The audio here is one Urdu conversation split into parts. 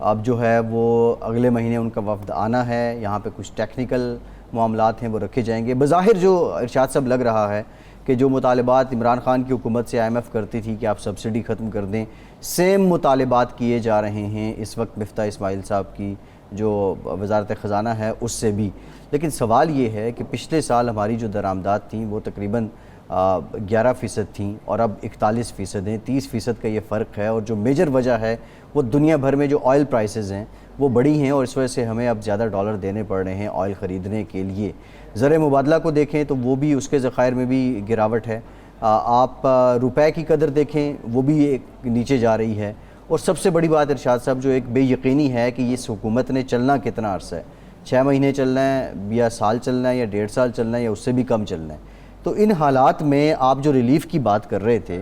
اب جو ہے وہ اگلے مہینے ان کا وفد آنا ہے، یہاں پہ کچھ ٹیکنیکل معاملات ہیں وہ رکھے جائیں گے۔ بظاہر جو ارشاد صاحب لگ رہا ہے کہ جو مطالبات عمران خان کی حکومت سے IMF کرتی تھی کہ آپ سبسڈی ختم کر دیں، سیم مطالبات کیے جا رہے ہیں اس وقت مفتاح اسماعیل صاحب کی جو وزارت خزانہ ہے اس سے بھی۔ لیکن سوال یہ ہے کہ پچھلے سال ہماری جو درآمدات تھیں وہ تقریباً 11% تھیں اور اب 41% ہیں، 30% کا یہ فرق ہے، اور جو میجر وجہ ہے وہ دنیا بھر میں جو آئل پرائسز ہیں وہ بڑی ہیں، اور اس وجہ سے ہمیں اب زیادہ ڈالر دینے پڑ رہے ہیں آئل خریدنے کے لیے۔ زر مبادلہ کو دیکھیں تو وہ بھی اس کے ذخائر میں بھی گراوٹ ہے، آپ روپے کی قدر دیکھیں وہ بھی ایک نیچے جا رہی ہے، اور سب سے بڑی بات ارشاد صاحب جو ایک بے یقینی ہے کہ اس حکومت نے چلنا کتنا عرصہ ہے، 6 مہینے چلنا ہے یا سال چلنا ہے یا 1.5 سال چلنا ہے یا اس سے بھی کم چلنا ہے۔ تو ان حالات میں آپ جو ریلیف کی بات کر رہے تھے،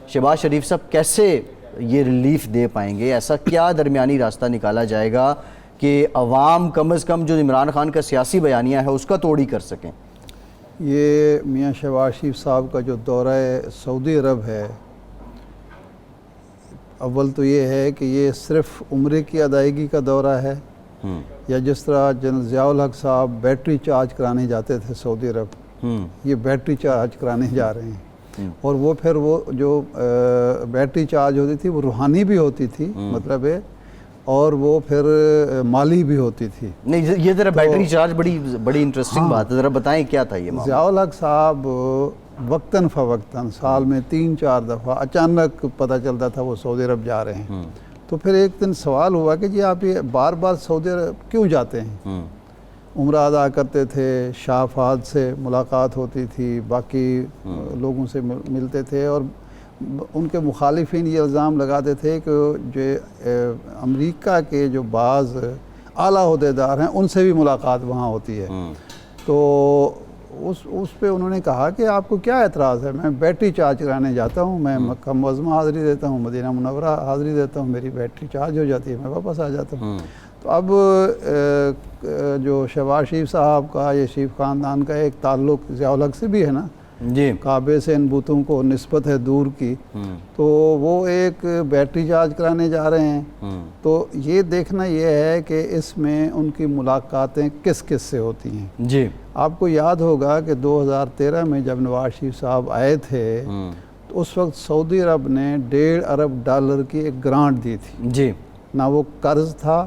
شہباز شریف صاحب کیسے یہ ریلیف دے پائیں گے؟ ایسا کیا درمیانی راستہ نکالا جائے گا کہ عوام کم از کم جو عمران خان کا سیاسی بیانیہ ہے اس کا توڑ ہی کر سکیں؟ یہ میاں شہباز شریف صاحب کا جو دورہ سعودی عرب ہے، اول تو یہ ہے کہ یہ صرف عمرے کی ادائیگی کا دورہ ہے، یا جس طرح جنرل ضیاء الحق صاحب بیٹری چارج کرانے جاتے تھے سعودی عرب، یہ بیٹری چارج کرانے جا رہے ہیں، اور وہ پھر وہ جو بیٹری چارج ہوتی تھی وہ روحانی بھی ہوتی تھی، مطلب ہے، اور وہ پھر مالی بھی ہوتی تھی۔ نہیں یہ ذرا بیٹری چارج بڑی انٹرسٹنگ بات ہے، ذرا بتائیں کیا تھا یہ معاملہ؟ ضیاء الحق صاحب وقتاً فوقتاً سال میں 3-4 دفعہ اچانک پتہ چلتا تھا وہ سعودی عرب جا رہے ہیں، تو پھر ایک دن سوال ہوا کہ جی آپ یہ بار بار سعودی عرب کیوں جاتے ہیں؟ عمرہ ادا کرتے تھے، شاہ فہد سے ملاقات ہوتی تھی، باقی لوگوں سے ملتے تھے، اور ان کے مخالفین یہ الزام لگاتے تھے کہ جو امریکہ کے جو بعض اعلیٰ عہدیدار ہیں ان سے بھی ملاقات وہاں ہوتی ہے۔ تو اس پہ انہوں نے کہا کہ آپ کو کیا اعتراض ہے؟ میں بیٹری چارج کرانے جاتا ہوں، میں مکہ معظمہ حاضری دیتا ہوں، مدینہ منورہ حاضری دیتا ہوں، میری بیٹری چارج ہو جاتی ہے، میں واپس آ جاتا ہوں۔ تو اب جو شہباز شریف صاحب کا، یہ شریف خاندان کا ایک تعلق ضیاء الحق سے بھی ہے نا، جی، کعبے سے ان بتوں کو نسبت ہے دور کی، تو وہ ایک بیٹری چارج کرانے جا رہے ہیں۔ تو یہ دیکھنا یہ ہے کہ اس میں ان کی ملاقاتیں کس کس سے ہوتی ہیں۔ جی، آپ کو یاد ہوگا کہ 2013 میں جب نواز شریف صاحب آئے تھے تو اس وقت سعودی عرب نے $1.5 ارب کی ایک گرانٹ دی تھی، جی، نہ وہ قرض تھا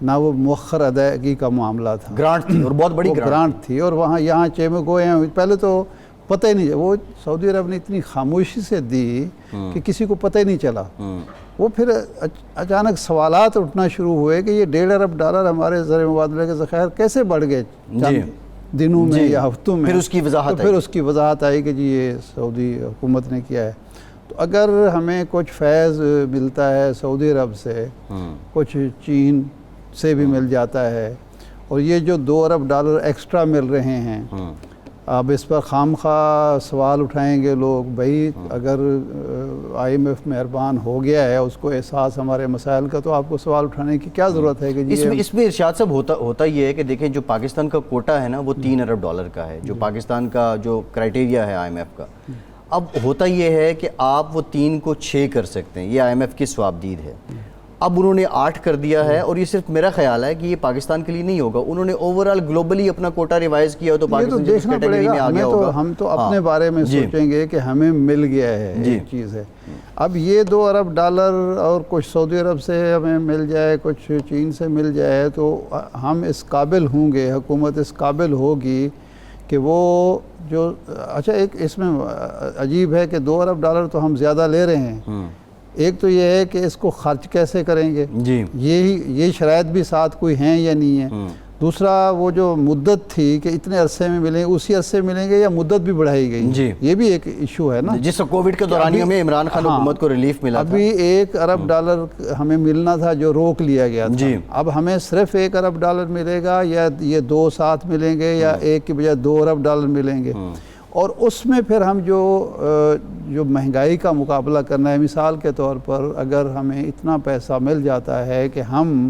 نہ وہ مؤخر ادائیگی کا معاملہ تھا، گرانٹ تھی، اور بہت بڑی گرانٹ تھی، اور وہاں یہاں چیمکو ہیں، پہلے تو پتہ ہی نہیں، وہ سعودی عرب نے اتنی خاموشی سے دی کہ کسی کو پتہ ہی نہیں چلا۔ وہ پھر اچانک سوالات اٹھنا شروع ہوئے کہ یہ $1.5 ارب ہمارے زر مبادلے کے ذخائر کیسے بڑھ گئے چند دنوں میں یا ہفتوں میں؟ پھر اس کی وضاحت پھر اس کی وضاحت آئی کہ جی یہ سعودی حکومت نے کیا ہے۔ تو اگر ہمیں کچھ فیض ملتا ہے سعودی عرب سے، کچھ چین سے بھی مل جاتا ہے، اور یہ جو $2 ارب ایکسٹرا مل رہے ہیں، اب اس پر خام خواہ سوال اٹھائیں گے لوگ، بھائی اگر IMF مہربان ہو گیا ہے، اس کو احساس ہمارے مسائل کا، تو آپ کو سوال اٹھانے کی کیا ضرورت ہے کہ جی اس میں ارشاد صاحب ہوتا یہ ہے کہ دیکھیں جو پاکستان کا کوٹا ہے نا وہ $3 ارب کا ہے، جو پاکستان کا جو کرائٹیریا ہے IMF کا۔ اب ہوتا یہ ہے کہ آپ وہ 3 کو 6 کر سکتے ہیں، یہ IMF کی صوابدید ہے۔ اب انہوں نے 8 کر دیا ہے، اور یہ صرف میرا خیال ہے کہ یہ پاکستان کے لیے نہیں ہوگا، انہوں نے اوورال گلوبلی اپنا کوٹا ریوائز کیا ہو تو پاکستان جس کیٹیگری میں آ گیا ہوگا۔ ہم تو اپنے بارے میں سوچیں گے کہ ہمیں مل گیا ہے، ایک چیز ہے۔ اب یہ $2 ارب اور کچھ سعودی عرب سے ہمیں مل جائے، کچھ چین سے مل جائے، تو ہم اس قابل ہوں گے، حکومت اس قابل ہوگی کہ وہ جو اچھا ایک اس میں عجیب ہے کہ $2 ارب تو ہم زیادہ لے رہے ہیں، ایک تو یہ ہے کہ اس کو خرچ کیسے کریں گے، یہ شرائط بھی ساتھ کوئی ہیں یا نہیں ہے۔ دوسرا وہ جو مدت تھی کہ اتنے عرصے میں ملیں گے، اسی عرصے ملیں گے یا مدت بھی بڑھائی گئی، یہ بھی ایک ایشو ہے نا، جس سے کووڈ کے دورانیہ میں عمران خان حکومت کو ریلیف ملا تھا۔ ابھی $1 ارب ہمیں ملنا تھا جو روک لیا گیا تھا، اب ہمیں صرف $1 ارب ملے گا یا یہ 2 ساتھ ملیں گے یا 1 کی بجائے $2 ارب ملیں گے؟ اور اس میں پھر ہم جو مہنگائی کا مقابلہ کرنا ہے، مثال کے طور پر اگر ہمیں اتنا پیسہ مل جاتا ہے کہ ہم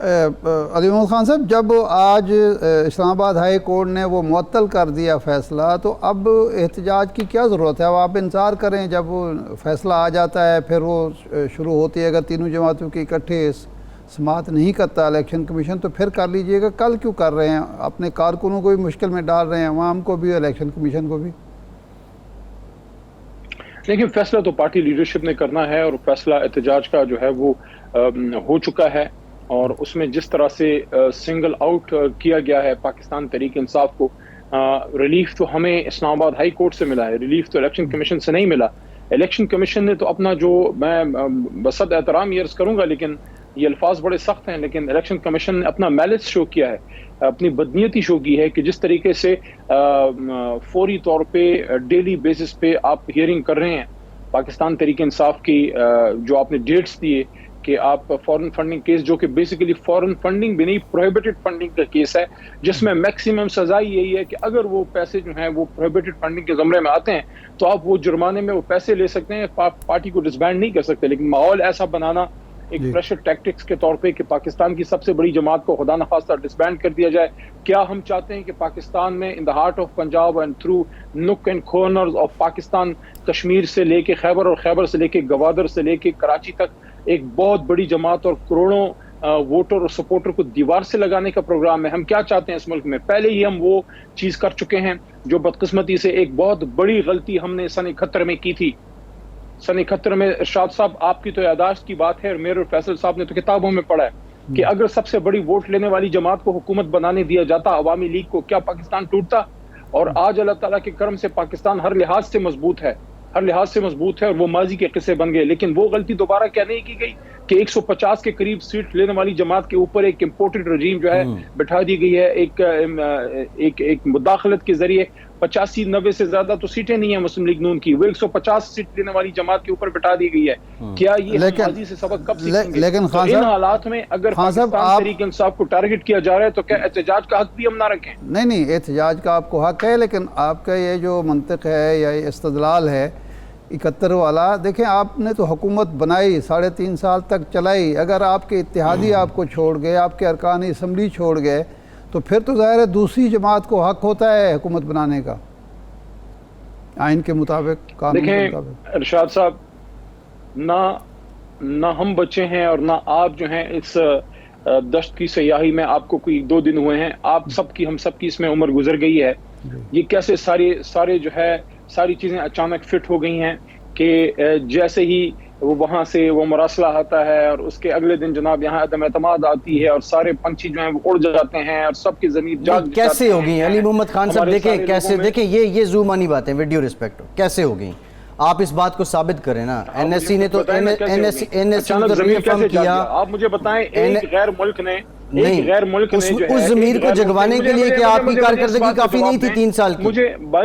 علی محمد خان صاحب، جب آج اسلام آباد ہائی کورٹ نے وہ معطل کر دیا فیصلہ، تو اب احتجاج کی کیا ضرورت ہے؟ اب آپ انتظار کریں، جب وہ فیصلہ آ جاتا ہے پھر وہ شروع ہوتی ہے، اگر تینوں جماعتوں کی اکٹھے سماعت نہیں کرتا الیکشن کمیشن تو پھر کر لیجئے گا۔ کل کیوں کر رہے ہیں؟ اپنے کارکنوں کو بھی مشکل میں ڈال رہے ہیں، عوام کو بھی، الیکشن کمیشن کو بھی۔ لیکن فیصلہ تو پارٹی لیڈرشپ نے کرنا ہے، اور فیصلہ احتجاج کا جو ہے وہ ہو چکا ہے، اور اس میں جس طرح سے سنگل آؤٹ کیا گیا ہے پاکستان تحریک انصاف کو، ریلیف تو ہمیں اسلام آباد ہائی کورٹ سے ملا ہے، ریلیف تو الیکشن کمیشن سے نہیں ملا۔ الیکشن کمیشن نے تو اپنا جو، میں بصد احترام یہ عرض کروں گا، لیکن یہ الفاظ بڑے سخت ہیں، لیکن الیکشن کمیشن نے اپنا میلس شو کیا ہے، اپنی بدنیتی شو کی ہے کہ جس طریقے سے فوری طور پہ ڈیلی بیسس پہ آپ ہیئرنگ کر رہے ہیں پاکستان تحریک انصاف کی، جو آپ نے ڈیٹس دیے کہ آپ فورن فنڈنگ کیس، جو کہ بیسیکلی فورن فنڈنگ بھی نہیں، پروہیبٹڈ فنڈنگ کا کیس ہے، جس میں میکسیمم سزا یہی ہے کہ اگر وہ پیسے جو ہیں وہ پروہیبٹڈ فنڈنگ کے زمرے میں آتے ہیں تو آپ وہ جرمانے میں وہ پیسے لے سکتے ہیں، پارٹی کو ڈسبینڈ نہیں کر سکتے۔ لیکن ماحول ایسا بنانا ایک پریشر ٹیکٹکس کے طور پہ کہ پاکستان کی سب سے بڑی جماعت کو خدا نخواستہ ڈسبینڈ کر دیا جائے، کیا ہم چاہتے ہیں کہ پاکستان میں in the heart of Punjab and through nook and corners of Pakistan, Kashmir سے لے کے خیبر، اور خیبر سے لے کے گوادر سے لے کے کراچی تک ایک بہت بڑی جماعت اور کروڑوں ووٹر اور سپورٹر کو دیوار سے لگانے کا پروگرام ہے؟ ہم کیا چاہتے ہیں اس ملک میں؟ پہلے ہی ہم وہ چیز کر چکے ہیں جو بدقسمتی سے ایک بہت بڑی غلطی ہم نے سن 71 میں کی تھی۔ سن 71 میں ارشاد صاحب، آپ کی تو یاداشت کی بات ہے، اور میرے اور فیصل صاحب نے تو کتابوں میں پڑھا ہے کہ اگر سب سے بڑی ووٹ لینے والی جماعت کو حکومت بنانے دیا جاتا، عوامی لیگ کو، کیا پاکستان ٹوٹتا؟ اور آج اللہ تعالیٰ کے کرم سے پاکستان ہر لحاظ سے مضبوط ہے، ہر لحاظ سے مضبوط ہے، اور وہ ماضی کے قصے بن گئے۔ لیکن وہ غلطی دوبارہ کیا نہیں کی گئی کہ 150 کے قریب سیٹ لینے والی جماعت کے اوپر ایک امپورٹڈ رجیم جو ہے بٹھا دی گئی ہے، ایک مداخلت کے ذریعے 85-90 سے زیادہ تو سیٹیں نہیں ہیں مسلم لیگ نون کی، وہ 150 سیٹ لینے والی جماعت کے اوپر بٹھا دی گئی ہے۔ کیا یہ ماضی سے سبق کب سیکھیں گے؟ لیکن خان ان صاحب، حالات میں اگر پاکستان تحریک انصاف کو ٹارگٹ کیا جا رہا ہے تو کیا احتجاج کا حق بھی ہم نہ رکھیں؟ نہیں، احتجاج کا آپ کو حق ہے، لیکن آپ کا یہ جو منطق ہے یا یہ استدلال ہے 71 والا، دیکھیں آپ نے تو حکومت بنائی، 3.5 سال تک چلائی، اگر آپ کے اتحادی آپ کو چھوڑ گئے، آپ کے ارکان اسمبلی چھوڑ گئے، تو پھر تو ظاہر ہے دوسری جماعت کو حق ہوتا ہے حکومت بنانے کا، آئین کے مطابق، قانون کے مطابق۔ دیکھیں ارشاد صاحب، نہ ہم بچے ہیں اور نہ آپ جو ہیں اس دشت کی سیاحی میں، آپ کو کوئی 2 دن ہوئے ہیں، آپ سب کی، ہم سب کی اس میں عمر گزر گئی ہے۔ یہ کیسے سارے جو ہے ساری چیزیں اچانک فٹ ہو گئی ہیں کہ جیسے ہی وہ وہاں سے وہ مراسلہ آتا ہے اور اس کے اگلے دن جناب یہاں عدم اعتماد آتی ہے اور سارے پنچھی جو ہیں وہ اڑ جاتے ہیں اور سب کی ضمیر جاگ جاتی ہے۔ کیسے ہو گئی علی محمد خان صاحب؟ دیکھیں کیسے، دیکھیں یہ زومانی باتیں، ود ڈیو ریسپیکٹ، کیسے ہو گئی؟ آپ اس بات کو ثابت کریں نا۔ این ایس سی نے تو ریفارم کیا، آپ مجھے بتائیں، ایک غیر ملک نے اس ضمیر کو جگوانے کے لیے کہ آپ کی کارکردگی کافی نہیں تھی 3 سال کی؟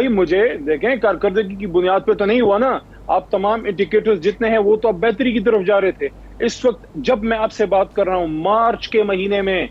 مجھے دیکھیں، کارکردگی کی بنیاد پہ تو نہیں ہوا نا، آپ تمام انڈیکیٹرز جتنے ہیں وہ تو اب بہتری کی طرف جا رہے تھے۔ اس وقت جب میں آپ سے بات کر رہا ہوں، مارچ کے مہینے میں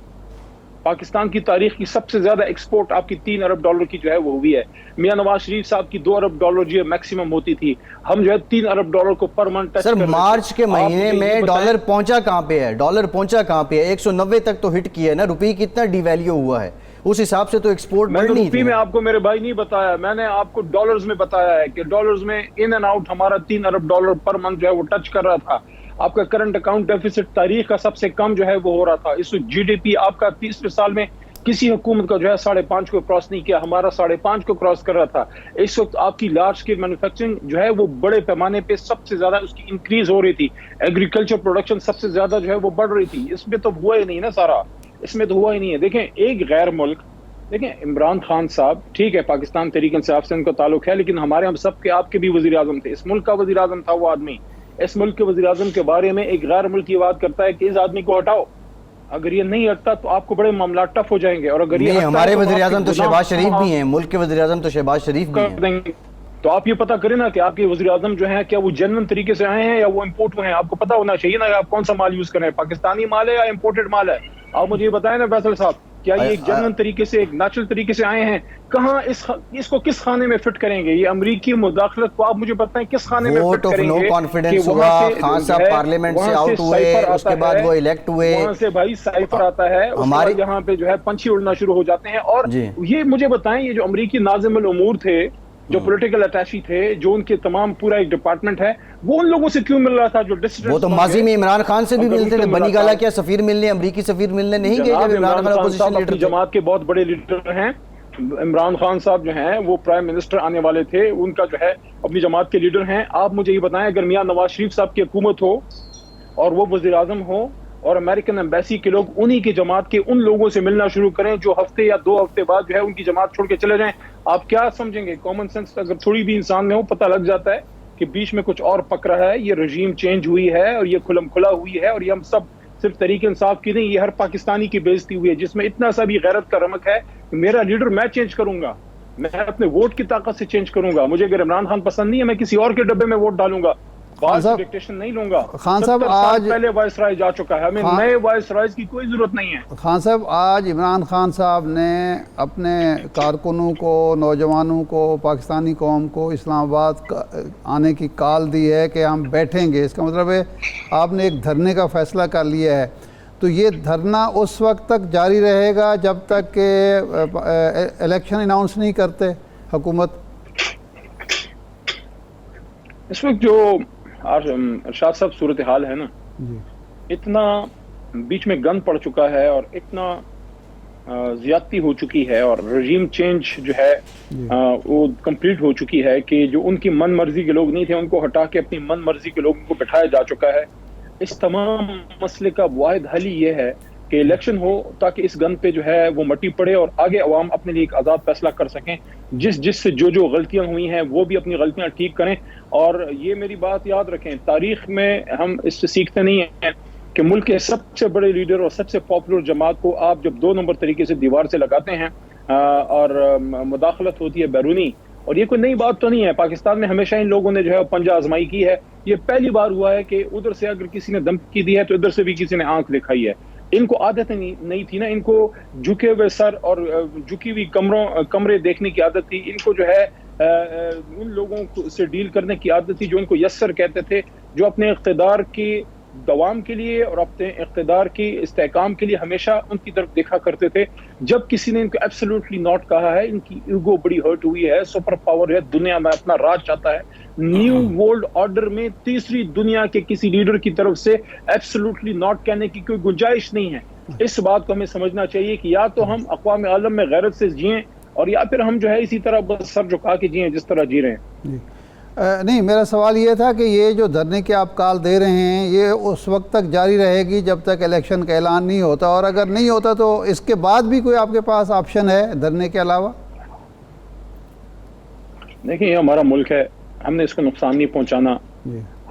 پاکستان کی تاریخ کی سب سے زیادہ ایکسپورٹ آپ کی $3 ارب کی جو ہے وہ ہوئی ہے۔ میاں نواز شریف صاحب کی $2 ارب جو ہے میکسیمم ہوتی تھی، ہم جو ہے $3 ارب کو پر منتھ ٹچ کر رہے تھے۔ سر مارچ کے مہینے میں ڈالر پہنچا کہاں پہ ہے؟ ڈالر پہنچا کہاں پہ ہے؟ 190 تک تو ہٹ کیا ہے نا، روپی کتنا ڈی ویلیو ہوا ہے، اس حساب سے تو ایکسپورٹ بڑھنی تھی۔ روپی میں آپ کو میرے بھائی نہیں بتایا، میں نے آپ کو ڈالرز میں بتایا ہے کہ ڈالرز میں ان اینڈ آؤٹ ہمارا $3 ارب پر منتھ جو ہے وہ ٹچ کر رہا تھا۔ آپ کا کرنٹ اکاؤنٹ ڈیفیسٹ تاریخ کا سب سے کم جو ہے وہ ہو رہا تھا۔ اس وقت جی ڈی پی آپ کا 30ویں سال میں کسی حکومت کا جو ہے 5.5 کو کراس نہیں کیا، ہمارا 5.5 کو کراس کر رہا تھا۔ اس وقت آپ کی لارج اسکیل مینوفیکچرنگ جو ہے وہ بڑے پیمانے پہ سب سے زیادہ اس کی انکریز ہو رہی تھی، ایگریکلچر پروڈکشن سب سے زیادہ جو ہے وہ بڑھ رہی تھی۔ اس میں تو ہوا ہی نہیں نا سارا، اس میں تو ہوا ہی نہیں ہے۔ دیکھیں ایک غیر ملک، دیکھیں عمران خان صاحب ٹھیک ہے پاکستان تحریک انصاف سے ان کا تعلق ہے، لیکن ہمارے ہم سب کے آپ کے بھی وزیر اعظم تھے، اس ملک کا وزیر اعظم تھا وہ آدمی۔ اس ملک کے وزیر اعظم کے بارے میں ایک غیر ملک یہ بات کرتا ہے کہ اس آدمی کو ہٹاؤ، اگر یہ نہیں ہٹتا تو آپ کو بڑے معاملات ٹف ہو جائیں گے، اور اگر یہ ہمارے وزیر اعظم تو شہباز شریف بھی ہیں، ملک کے وزیر اعظم تو شہباز شریف بھی ہیں۔ تو آپ یہ پتا کریں نا کہ آپ کے وزیر اعظم جو ہیں کیا وہ جنون طریقے سے آئے ہیں یا وہ امپورٹ ہوئے ہیں، آپ کو پتا ہونا چاہیے نا کہ آپ کون سا مال یوز کر رہے ہیں، پاکستانی مال ہے یا امپورٹڈ مال ہے۔ آپ مجھے یہ بتائیں نا فیصل صاحب، کیا یہ ایک جنرل طریقے سے، ایک نیچرل طریقے سے آئے ہیں؟ کہاں اس کو کس خانے میں فٹ کریں گے؟ یہ امریکی مداخلت کو آپ مجھے بتائیں کس خانے میں فٹ کریں گے؟ ووٹ آف نو کانفیڈنس ہوا، خان صاحب پارلیمنٹ سے آؤٹ ہوئے، اس کے بعد وہ الیکٹ ہوئے، وہاں سے بھائی سائفر آتا ہے، اس کے بعد یہاں پہ جو ہے پنچھی اڑنا شروع ہو جاتے ہیں. اور یہ مجھے بتائیں، یہ جو امریکی ناظم الامور تھے، جو پولیٹیکل اٹیچی تھے، جو ان کے تمام پورا ایک ڈپارٹمنٹ ہے، وہ ان لوگوں سے کیوں مل رہا تھا جو ڈسٹنس؟ وہ تو ماضی میں عمران خان سے بھی ملتے تھے. بنی گالا کیا سفیر ملنے، امریکی سفیر ملنے نہیں گئے جب عمران خان اپوزیشن لیڈر اپنی جماعت کے بہت بڑے لیڈر ہیں. عمران خان صاحب جو ہیں وہ پرائم منسٹر آنے والے تھے، ان کا جو ہے اپنی جماعت کے لیڈر ہیں. آپ مجھے یہ بتائیں، اگر میاں نواز شریف صاحب کی حکومت ہو اور وہ وزیر اعظم ہو اور امریکن ایمبیسی کے لوگ انہی کی جماعت کے ان لوگوں سے ملنا شروع کریں جو ہفتے یا 2 ہفتے بعد جو ہے ان کی جماعت چھوڑ کے چلے جائیں، آپ کیا سمجھیں گے؟ کامن سینس اگر تھوڑی بھی انسان میں ہو، پتہ لگ جاتا ہے کہ بیچ میں کچھ اور پک رہا ہے، یہ رژیم چینج ہوئی ہے اور یہ کھلم کھلا ہوئی ہے، اور یہ ہم سب صرف طریق انصاف کی نہیں، یہ ہر پاکستانی کی بےزتی ہوئی ہے جس میں اتنا سا بھی غیرت کا رمق ہے کہ میرا لیڈر میں چینج کروں گا، میں اپنے ووٹ کی طاقت سے چینج کروں گا. مجھے اگر عمران خان پسند نہیں ہے، میں کسی اور کے ڈبے میں ووٹ ڈالوں گا، ڈکٹیشن نہیں لوں گا. خان صاحب آج پہلے وائس رائے جا چکا ہے، ہمیں نئے وائس رائز کی کوئی ضرورت نہیں ہے. خان صاحب آج عمران خان صاحب نے اپنے کارکنوں کو، نوجوانوں کو، پاکستانی قوم کو اسلام آباد آنے کی کال دی ہے کہ ہم بیٹھیں گے. اس کا مطلب ہے آپ نے ایک دھرنے کا فیصلہ کر لیا ہے. تو یہ دھرنا اس وقت تک جاری رہے گا جب تک کہ الیکشن اناؤنس نہیں کرتے حکومت؟ اس وقت جو ارشاد صاحب صورتحال ہے نا، اتنا بیچ میں گند پڑ چکا ہے اور اتنا زیادتی ہو چکی ہے اور رژیم چینج جو ہے وہ کمپلیٹ ہو چکی ہے کہ جو ان کی من مرضی کے لوگ نہیں تھے ان کو ہٹا کے اپنی من مرضی کے لوگوں کو بٹھایا جا چکا ہے. اس تمام مسئلے کا واحد حل یہ ہے کہ الیکشن ہو تاکہ اس گند پہ جو ہے وہ مٹی پڑے اور آگے عوام اپنے لیے ایک آزاد فیصلہ کر سکیں. جس سے جو غلطیاں ہوئی ہیں وہ بھی اپنی غلطیاں ٹھیک کریں. اور یہ میری بات یاد رکھیں، تاریخ میں ہم اس سے سیکھتے نہیں ہیں کہ ملک کے سب سے بڑے لیڈر اور سب سے پاپولر جماعت کو آپ جب 2 نمبر طریقے سے دیوار سے لگاتے ہیں اور مداخلت ہوتی ہے بیرونی، اور یہ کوئی نئی بات تو نہیں ہے، پاکستان میں ہمیشہ ان لوگوں نے جو ہے پنجہ آزمائی کی ہے. یہ پہلی بار ہوا ہے کہ ادھر سے اگر کسی نے دھمکی دی ہے تو ادھر سے بھی کسی نے آنکھ دکھائی ہے. ان کو عادت نہیں تھی نا، ان کو جھکے ہوئے سر اور جھکی ہوئی کمرے دیکھنے کی عادت تھی. ان کو جو ہے ان لوگوں سے ڈیل کرنے کی عادت تھی جو ان کو یسر کہتے تھے، جو اپنے اقتدار کی دوام کے لیے اور اپنے اقتدار کی استحکام کے لیے ہمیشہ ان کی طرف دیکھا کرتے تھے. جب کسی نے ان کو ایبسولوٹلی ناٹ کہا ہے، ان کی ایگو بڑی ہرٹ ہوئی ہے. سپر پاور ہے، دنیا میں اپنا راج چاہتا ہے. نیو ورلڈ آرڈر میں تیسری دنیا کے کسی لیڈر کی طرف سے ایبسولوٹلی ناٹ کہنے کی کوئی گنجائش نہیں ہے. اس بات کو ہمیں سمجھنا چاہیے کہ یا تو ہم اقوام عالم میں غیرت سے جئیں اور یا پھر ہم جو ہے اسی طرح بس سر جھکا کے جئیں جس طرح جی رہے ہیں. نہیں، میرا سوال یہ تھا کہ یہ جو دھرنے کی آپ کال دے رہے ہیں یہ اس وقت تک جاری رہے گی جب تک الیکشن کا اعلان نہیں ہوتا، اور اگر نہیں ہوتا تو اس کے بعد بھی کوئی آپ کے پاس آپشن ہے دھرنے کے علاوہ؟ دیکھیں، یہ ہمارا ملک ہے، ہم نے اس کو نقصان نہیں پہنچانا.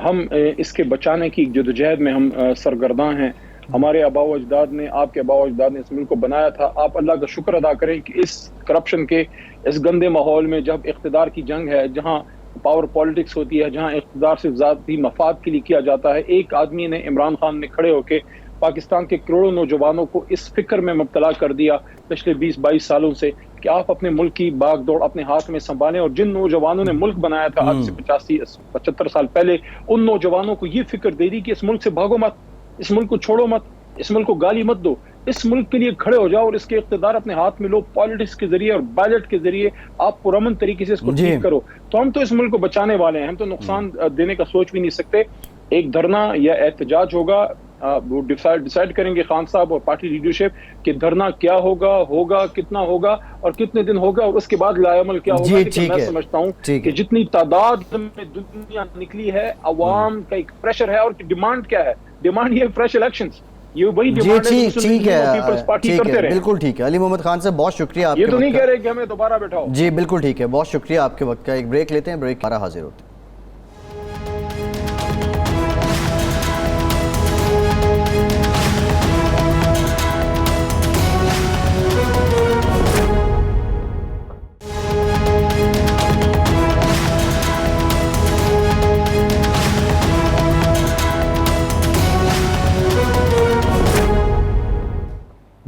ہم اس کے بچانے کی جدوجہد میں ہم سرگرداں ہیں. ہمارے آباء و اجداد نے، آپ کے آباء و اجداد نے اس ملک کو بنایا تھا. آپ اللہ کا شکر ادا کریں کہ اس کرپشن کے اس گندے ماحول میں جب اقتدار کی جنگ ہے، جہاں پاور پالیٹکس ہوتی ہے، جہاں اقتدار سے ذاتی مفاد کے لیے کیا جاتا ہے، ایک آدمی نے، عمران خان نے کھڑے ہو کے پاکستان کے کروڑوں نوجوانوں کو اس فکر میں مبتلا کر دیا پچھلے 20-22 سالوں سے کہ آپ اپنے ملک کی باغ دوڑ اپنے ہاتھ میں سنبھالیں. اور جن نوجوانوں نے ملک بنایا تھا آج سے 85-75 سال پہلے، ان نوجوانوں کو یہ فکر دے دی کہ اس ملک سے بھاگو مت، اس ملک کو چھوڑو مت، اس ملک کو گالی مت دو، اس ملک کے لیے کھڑے ہو جاؤ اور اس کے اقتدار اپنے ہاتھ میں لو. پالیٹکس کے ذریعے اور بیلٹ کے ذریعے آپ پرامن طریقے سے اس کو ٹھیک کرو. تو ہم تو اس ملک کو بچانے والے ہیں، ہم تو نقصان دینے کا سوچ بھی نہیں سکتے. ایک دھرنا یا احتجاج ہوگا، وہ ڈیسائیڈ کریں گے خان صاحب اور پارٹی لیڈرشپ کہ دھرنا کیا ہوگا کتنا ہوگا اور کتنے دن ہوگا، اور اس کے بعد لایا عمل کیا ہوگا. لیکن میں سمجھتا ہوں کہ جتنی تعداد میں دنیا نکلی ہے، عوام کا ایک پریشر ہے. اور ڈیمانڈ کیا ہے؟ ڈیمانڈ یہ فریش الیکشنز. یہ وہی ڈیمانڈ ہے ٹھیک ہے، بالکل ٹھیک ہے. علی محمد خان صاحب بہت شکریہ آپ کے، یہ تو نہیں کہہ رہے کہ ہمیں دوبارہ بیٹھاؤ. جی بالکل ٹھیک ہے، بہت شکریہ آپ کے وقت کا. ایک بریک لیتے ہیں، بریک ہمارا حاضر ہوتے ہیں.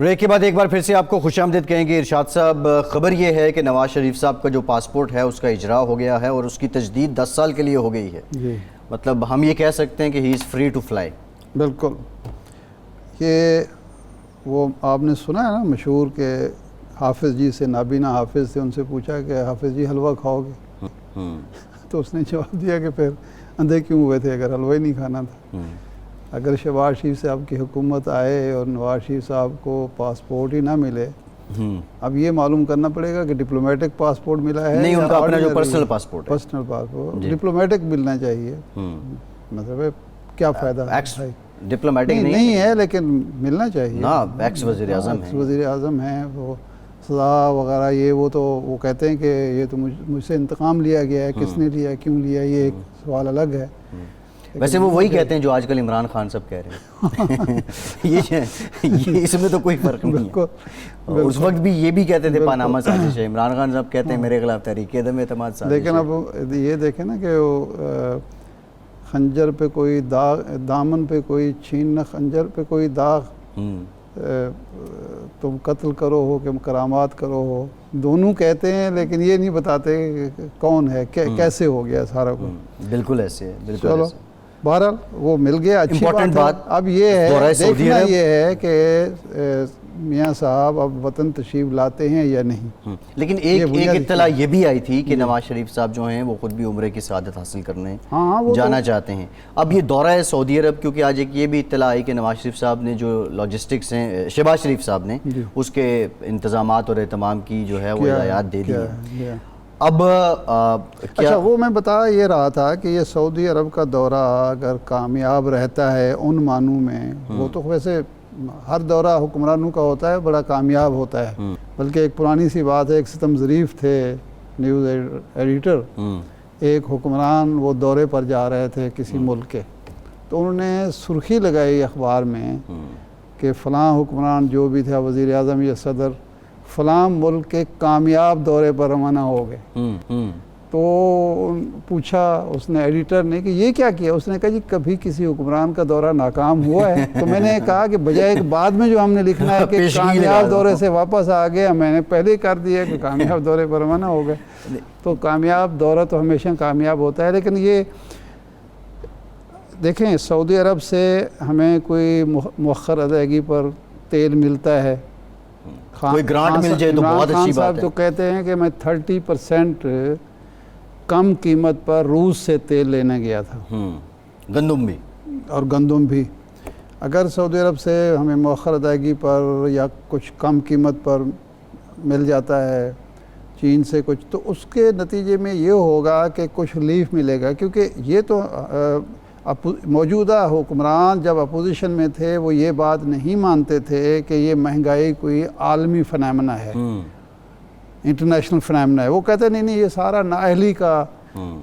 بریک کے بعد ایک بار پھر سے آپ کو خوش آمدید کہیں گے ارشاد صاحب. خبر یہ ہے کہ نواز شریف صاحب کا جو پاسپورٹ ہے اس کا اجرا ہو گیا ہے اور اس کی تجدید 10 سال کے لیے ہو گئی ہے. جی مطلب ہم یہ کہہ سکتے ہیں کہ ہی از فری ٹو فلائی. بالکل. یہ وہ آپ نے سنا ہے نا مشہور کہ حافظ جی سے نابینا حافظ تھے، ان سے پوچھا کہ حافظ جی حلوہ کھاؤ گے؟ تو اس نے جواب دیا کہ پھر اندھے کیوں ہوئے تھے اگر حلوہ ہی نہیں کھانا تھا. اگر شہباز شریف صاحب کی حکومت آئے اور نواز شریف صاحب کو پاسپورٹ ہی نہ ملے، اب یہ معلوم کرنا پڑے گا کہ ڈپلومیٹک پاسپورٹ ملا ہے نہیں، ان کا اپنا جو پرسنل پاسپورٹ ہے، پرسنل پاسپورٹ ڈپلومیٹک ملنا چاہیے. مطلب کیا فائدہ ہے؟ ڈپلومیٹک نہیں ہے لیکن ملنا چاہیے. ہاں، ایکس وزیر اعظم ہیں، وزیر اعظم ہیں، وہ سزا وغیرہ یہ وہ تو وہ کہتے ہیں کہ یہ تو مجھ سے انتقام لیا گیا ہے. کس نے لیا، کیوں لیا، یہ ایک سوال الگ ہے. ویسے وہ وہی کہتے ہیں جو آج کل عمران خان صاحب کہہ رہے ہیں. یہ اس میں تو کوئی فرق نہیں ہے. اس وقت بھی یہ بھی کہتے تھے پاناما سازش ہے. عمران خان صاحب کہتے ہیں میرے خلاف تحریک عدم اعتماد سازش ہے. لیکن اب یہ دیکھیں نا کہ خنجر پہ کوئی داغ، دامن پہ کوئی چھین نہ، خنجر پہ کوئی داغ، تم قتل کرو ہو کہ کرامات کرو ہو، دونوں کہتے ہیں لیکن یہ نہیں بتاتے کہ کون ہے، کیسے ہو گیا سارا کچھ. بالکل ایسے ہے، بالکل چلو ایسے. بہرحال وہ مل گیا، اچھی بات. اب یہ ہے دیکھنا یہ ہے کہ میاں صاحب اب وطن تشریف لاتے ہیں یا نہیں. لیکن ایک اطلاع یہ بھی آئی تھی کہ نواز شریف صاحب جو ہیں وہ خود بھی عمرے کی سعادت حاصل کرنے جانا چاہتے ہیں. اب یہ دورہ سعودی عرب، کیونکہ آج ایک یہ بھی اطلاع آئی کہ نواز شریف صاحب نے جو لاجسٹکس ہیں، شہباز شریف صاحب نے اس کے انتظامات اور اہتمام کی جو ہے وہ ہدایات دے دی ہیں. اب اچھا، وہ میں بتا یہ رہا تھا کہ یہ سعودی عرب کا دورہ اگر کامیاب رہتا ہے ان معنوں میں، وہ تو ویسے ہر دورہ حکمرانوں کا ہوتا ہے بڑا کامیاب ہوتا ہے. بلکہ ایک پرانی سی بات ہے، ایک ستم ظریف تھے نیوز ایڈیٹر، ایک حکمران وہ دورے پر جا رہے تھے کسی ملک کے، تو انہوں نے سرخی لگائی اخبار میں کہ فلاں حکمران جو بھی تھا، وزیر اعظم یا صدر، فلاں ملک کے کامیاب دورے پر روانہ ہو گئے. تو پوچھا اس نے ایڈیٹر نے کہ یہ کیا کیا؟ اس نے کہا جی کبھی کسی حکمران کا دورہ ناکام ہوا ہے؟ تو میں نے کہا کہ بجائے ایک بعد میں جو ہم نے لکھنا ہے کہ کامیاب دورے سے واپس آ گیا، میں نے پہلے ہی کر دیا کہ کامیاب دورے پر روانہ ہو گئے. تو کامیاب دورہ تو ہمیشہ کامیاب ہوتا ہے. لیکن یہ دیکھیں، سعودی عرب سے ہمیں کوئی مؤخر ادائیگی پر تیل ملتا ہے، کوئی گرانٹ مل جائے تو بہت اچھی بات ہے. تو کہتے ہیں کہ میں 30% کم قیمت پر روس سے تیل لینے گیا تھا، گندم بھی اور گندم بھی. اگر سعودی عرب سے ہمیں مؤخر ادائیگی پر یا کچھ کم قیمت پر مل جاتا ہے چین سے کچھ، تو اس کے نتیجے میں یہ ہوگا کہ کچھ ریلیف ملے گا. کیونکہ یہ تو موجودہ حکمران جب اپوزیشن میں تھے وہ یہ بات نہیں مانتے تھے کہ یہ مہنگائی کوئی عالمی فنامنا ہے، انٹرنیشنل فنامنا ہے. وہ کہتے نہیں یہ سارا نااہلی کا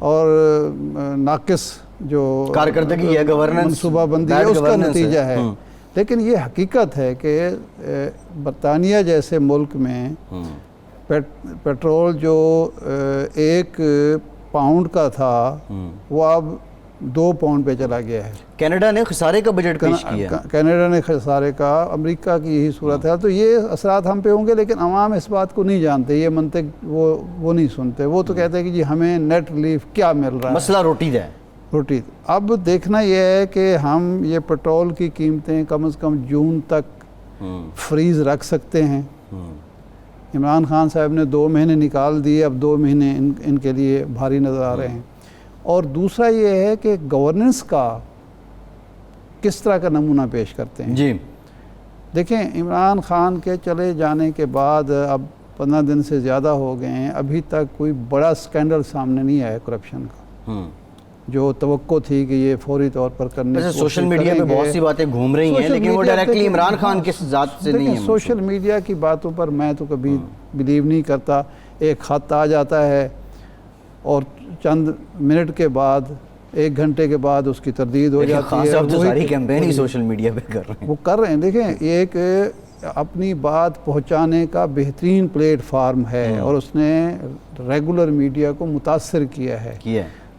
اور ناقص جو کارکردگی ہے، گورننس، منصوبہ بندی ہے، اس کا نتیجہ ہے. لیکن یہ حقیقت ہے کہ برطانیہ جیسے ملک میں پیٹرول جو 1 پاؤنڈ کا تھا وہ اب 2 پاؤنڈ پہ چلا گیا ہے. کینیڈا نے خسارے کا بجٹ پیش کیا، کینیڈا نے خسارے کا، امریکہ کی یہی صورت ہے. تو یہ اثرات ہم پہ ہوں گے، لیکن عوام اس بات کو نہیں جانتے، یہ منطق وہ نہیں سنتے. وہ تو کہتے ہیں کہ جی ہمیں نیٹ ریلیف کیا مل رہا ہے، مسئلہ روٹی ہے. روٹی. اب دیکھنا یہ ہے کہ ہم یہ پیٹرول کی قیمتیں کم از کم جون تک فریز رکھ سکتے ہیں. عمران خان صاحب نے 2 مہینے نکال دیے، اب 2 مہینے ان کے لیے بھاری نظر آ رہے ہیں. اور دوسرا یہ ہے کہ گورننس کا کس طرح کا نمونہ پیش کرتے ہیں. جی دیکھیں، عمران خان کے چلے جانے کے بعد اب 15 دن سے زیادہ ہو گئے ہیں، ابھی تک کوئی بڑا سکینڈل سامنے نہیں آیا کرپشن کا، جو توقع تھی کہ یہ فوری طور پر کرنے کی. سوشل میڈیا پہ بہت سی باتیں گھوم رہی ہیں لیکن وہ ڈائریکٹلی عمران خان کے ذات سے نہیں ہیں. سوشل میڈیا کی باتوں پر میں تو کبھی بلیو نہیں کرتا. ایک خط آ جاتا ہے اور چند منٹ کے بعد، 1 گھنٹے کے بعد اس کی تردید ہو جاتی ہے. اب تو ساری کیمپین ہی سوشل میڈیا پہ کر رہے ہیں. وہ کر رہے ہیں. دیکھیں، یہ ایک اپنی بات پہنچانے کا بہترین پلیٹ فارم ہے اور اس نے ریگولر میڈیا کو متاثر کیا ہے.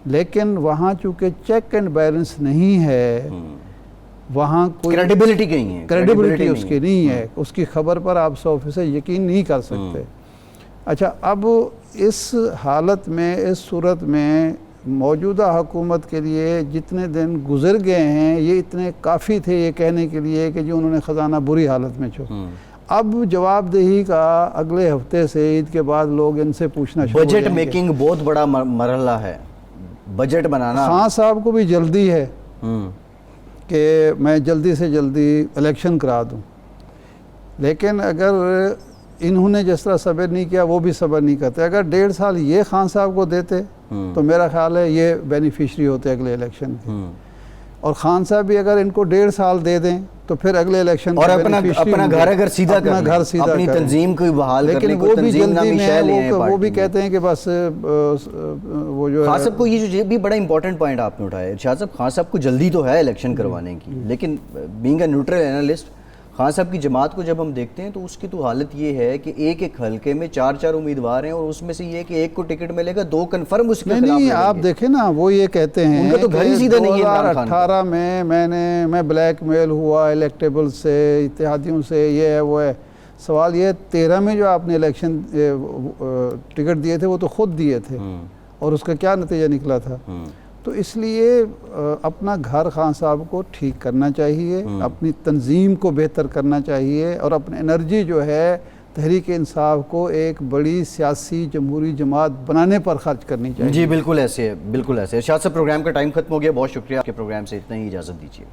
لیکن وہاں چونکہ چیک اینڈ بیلنس نہیں ہے، وہاں کوئی کریڈیبلٹی کہیں ہے، کریڈیبلٹی اس کی نہیں ہے، اس کی خبر پر آپ 100% یقین نہیں کر سکتے۔ اچھا، اب اس حالت میں، اس صورت میں موجودہ حکومت کے لیے جتنے دن گزر گئے ہیں یہ اتنے کافی تھے یہ کہنے کے لیے کہ جو انہوں نے خزانہ بری حالت میں چھوڑا۔ اب جواب دہی کا اگلے ہفتے سے عید کے بعد لوگ ان سے پوچھنا شروع ہو بجٹ جائیں گے۔ میکنگ بہت بڑا مرحلہ ہے، بجٹ بنانا۔ خان صاحب کو بھی جلدی ہے کہ میں جلدی سے جلدی الیکشن کرا دوں، لیکن اگر انہوں نے جس طرح صبر نہیں کیا وہ بھی صبر نہیں کرتے۔ اگر 1.5 سال یہ خان صاحب کو دیتے تو میرا خیال ہے یہ بینیفیشری ہوتے اگلے الیکشن کے، اور خان صاحب بھی اگر ان کو 1.5 سال دے دیں تو پھر اگلے الیکشن اور اپنا گھر اگر سیدھا اپنا گھر سیدھا اپنی کریں۔ تنظیم کو بحال کرنے لیکن کو وہ بھی تنظیم جلدی نامی شے لے میں ہیں وہ بھی کہتے ہیں کہ بس وہ جو خان صاحب کو یہ بھی بڑا امپورٹنٹ پوائنٹ آپ نے اٹھایا ارشاد صاحب، خان صاحب کو جلدی تو ہے الیکشن کروانے کی، لیکن being a neutral analyst Khan صاحب کی جماعت کو جب ہم دیکھتے ہیں تو اس کی تو حالت یہ ہے کہ ایک ایک حلقے میں 4 امیدوار ہیں، اور اس میں سے یہ کہ ایک کو ٹکٹ ملے گا، 2 کنفرم اس کے خلاف نہیں، لڑیں گے۔ آپ دیکھیں نا، وہ یہ کہتے ہیں ان کا تو گھر ہی سیدھا نہیں ہے عمران خان کا۔ 2018 میں میں بلیک میل ہوا الیکٹیبل سے، اتحادیوں سے، یہ ہے وہ ہے۔ سوال یہ 13 میں جو آپ نے الیکشن ٹکٹ دیے تھے وہ تو خود دیے تھے، اور اس کا کیا نتیجہ نکلا تھا؟ تو اس لیے اپنا گھر خان صاحب کو ٹھیک کرنا چاہیے، اپنی تنظیم کو بہتر کرنا چاہیے، اور اپنی انرجی جو ہے تحریک انصاف کو ایک بڑی سیاسی جمہوری جماعت بنانے پر خرچ کرنی چاہیے۔ جی بالکل ایسے ہے، بالکل ایسے ہے۔ ارشاد صاحب، پروگرام کا ٹائم ختم ہو گیا، بہت شکریہ، آپ کے پروگرام سے اتنا ہی اجازت دیجیے۔